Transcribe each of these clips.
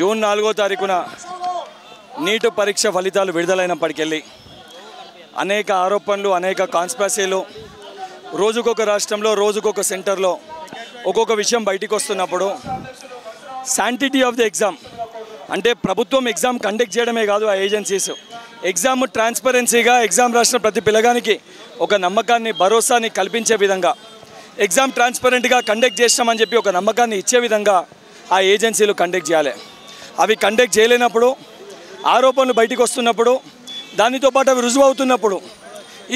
June 4వ తారీఖున neat పరీక్ష ఫలితాలు విడుదలైనప్పటికెళ్ళి అనేక ఆరోపణలు, అనేక కాన్స్పిరసీలు, రోజుకొక రాష్ట్రంలో రోజుకొక సెంటర్లో ఒక్కొక్క విషయం బయటికి వస్తున్నప్పుడు శాంటిటీ ఆఫ్ ది ఎగ్జామ్ అంటే ప్రభుత్వం ఎగ్జామ్ కండక్ట్ చేయడమే కాదు, ఆ ఏజెన్సీస్ ఎగ్జామ్ ట్రాన్స్పరెన్సీగా ఎగ్జామ్ రాసిన ప్రతి పిల్లగానికి ఒక నమ్మకాన్ని, భరోసాని కల్పించే విధంగా ఎగ్జామ్ ట్రాన్స్పరెంట్గా కండక్ట్ చేస్తామని చెప్పి ఒక నమ్మకాన్ని ఇచ్చే విధంగా ఆ ఏజెన్సీలు కండక్ట్ చేయాలి. అవి కండక్ట్ చేయలేనప్పుడు, ఆరోపణలు బయటికి వస్తున్నప్పుడు, దానితో పాటు అవి రుజువు అవుతున్నప్పుడు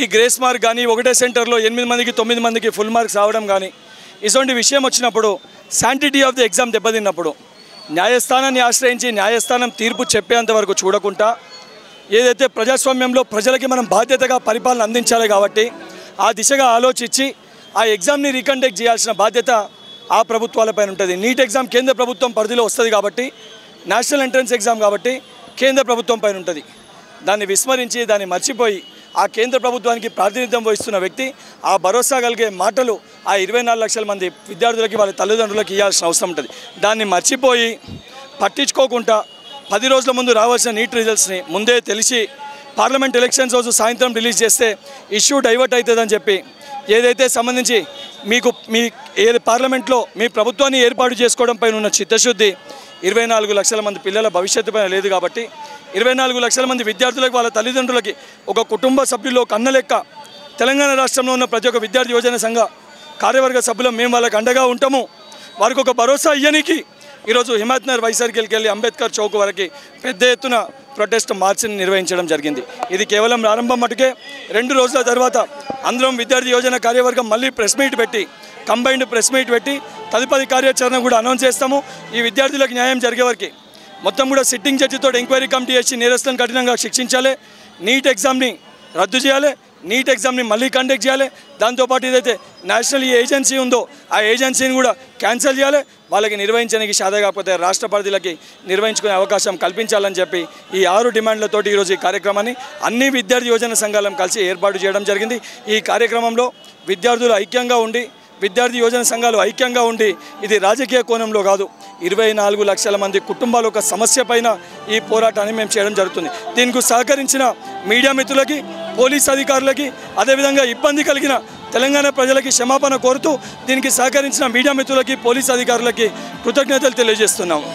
ఈ గ్రేస్ మార్క్ కానీ, ఒకటే సెంటర్లో 8 మందికి 9 మందికి ఫుల్ మార్క్స్ రావడం కానీ ఇటువంటి విషయం వచ్చినప్పుడు, శాంటిటీ ఆఫ్ ది ఎగ్జామ్ దెబ్బతిన్నప్పుడు న్యాయస్థానాన్ని ఆశ్రయించి న్యాయస్థానం తీర్పు చెప్పేంత వరకు చూడకుండా ఏదైతే ప్రజాస్వామ్యంలో ప్రజలకి మనం బాధ్యతగా పరిపాలన అందించాలి కాబట్టి ఆ దిశగా ఆలోచించి ఆ ఎగ్జామ్ని రీకండక్ట్ చేయాల్సిన బాధ్యత ఆ ప్రభుత్వాలపైన ఉంటుంది. నీట్ ఎగ్జామ్ కేంద్ర ప్రభుత్వం పరిధిలో వస్తుంది కాబట్టి, నేషనల్ ఎంట్రన్స్ ఎగ్జామ్ కాబట్టి కేంద్ర ప్రభుత్వం పైన ఉంటుంది. దాన్ని విస్మరించి, దాన్ని మర్చిపోయి ఆ కేంద్ర ప్రభుత్వానికి ప్రాతినిధ్యం వహిస్తున్న వ్యక్తి ఆ భరోసా కలిగే మాటలు ఆ 24 లక్షల మంది విద్యార్థులకి, వాళ్ళ తల్లిదండ్రులకి ఇవ్వాల్సిన అవసరం ఉంటుంది. దాన్ని మర్చిపోయి పట్టించుకోకుండా 10 రోజుల ముందు రావాల్సిన నీట్ రిజల్ట్స్ని ముందే తెలిసి పార్లమెంట్ ఎలక్షన్స్ రోజు సాయంత్రం రిలీజ్ చేస్తే ఇష్యూ డైవర్ట్ అవుతుందని చెప్పి ఏదైతే సంబంధించి మీ పార్లమెంట్లో మీ ప్రభుత్వాన్ని ఏర్పాటు చేసుకోవడం పైన ఉన్న చిత్తశుద్ధి 24 లక్షల మంది పిల్లల భవిష్యత్తు పైన లేదు కాబట్టి 24 లక్షల మంది విద్యార్థులకు, వాళ్ళ తల్లిదండ్రులకి ఒక కుటుంబ సభ్యుల్లో కన్న లెక్క తెలంగాణ రాష్ట్రంలో ఉన్న ప్రతి ఒక్క విద్యార్థి యోజన సంఘ కార్యవర్గ సభ్యులం మేము వాళ్ళకి అండగా ఉంటాము. వారికి ఒక భరోసా ఇయ్యనికి ఈరోజు హిమాయత్నగర్ వై సర్కిల్కి వెళ్ళి అంబేద్కర్ చౌక్ వరకు పెద్ద ఎత్తున ప్రొటెస్ట్ మార్చిని నిర్వహించడం జరిగింది. ఇది కేవలం ప్రారంభం మటుకే. 2 రోజుల తర్వాత అందరం విద్యార్థి యోజన కార్యవర్గం మళ్ళీ ప్రెస్ మీట్ పెట్టి, కంబైన్డ్ ప్రెస్ మీట్ పెట్టి తదుపరి కార్యాచరణ కూడా అనౌన్స్ చేస్తాము. ఈ విద్యార్థులకు న్యాయం జరిగే వరకు మొత్తం కూడా సిట్టింగ్ జడ్జితో ఎంక్వైరీ కమిటీ చేసి నేరస్తులను కఠినంగా శిక్షించాలి. నీట్ ఎగ్జామ్ని రద్దు చేయాలి, నీట్ ఎగ్జామ్ని మళ్ళీ కండక్ట్ చేయాలి. దాంతోపాటు ఏదైతే నేషనల్ ఏజెన్సీ ఉందో ఆ ఏజెన్సీని కూడా క్యాన్సిల్ చేయాలి. వాళ్ళకి నిర్వహించడానికి సాధ్యం కాకపోతే రాష్ట్ర పరిధిలకి నిర్వహించుకునే అవకాశం కల్పించాలని చెప్పి ఈ 6 డిమాండ్లతోటి ఈరోజు ఈ కార్యక్రమాన్ని అన్ని విద్యార్థి యోజన సంఘాలను కలిసి ఏర్పాటు చేయడం జరిగింది. ఈ కార్యక్రమంలో విద్యార్థులు ఐక్యంగా ఉండి, విద్యార్థి యోజన సంఘాలు ఐక్యంగా ఉండి, ఇది రాజకీయ కోణంలో కాదు, 24 లక్షల మంది కుటుంబాల ఒక సమస్య పైన ఈ పోరాటాన్ని మేము చేయడం జరుగుతుంది. దీనికి సహకరించిన మీడియా మిత్రులకి, పోలీస్ అధికారులకి, అదేవిధంగా ఇబ్బంది కలిగిన తెలంగాణ ప్రజలకి క్షమాపణ కోరుతూ దీనికి సహకరించిన మీడియా మిత్రులకి, పోలీస్ అధికారులకి కృతజ్ఞతలు తెలియజేస్తున్నాము.